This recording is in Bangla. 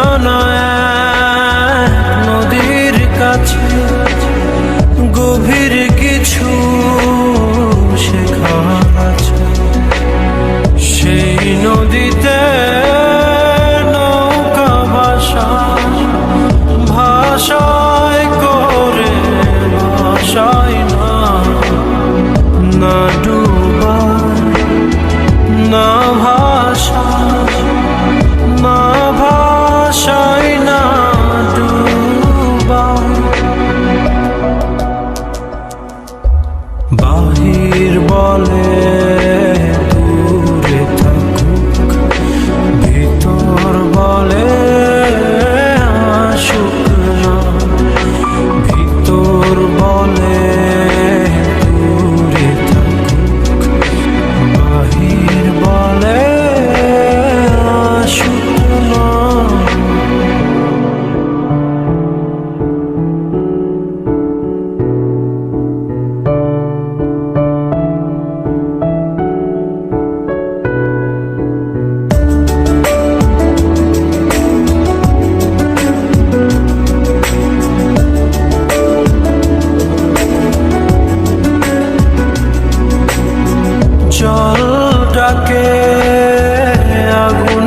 জানা এক নদীর কাছে গভীর কিছু শেখা আছে। সেই নদীতে নৌকা ভাষায় করে ভাষায় না ডুবায় না ভাষায় না ডুবায়। বাহির বলে দূরে থাকুক, ভিতর বলে আসুক না। ভিতর বলে দূরে থাকুক, বাহির বলে আসুক না। জল ডাকে আগুন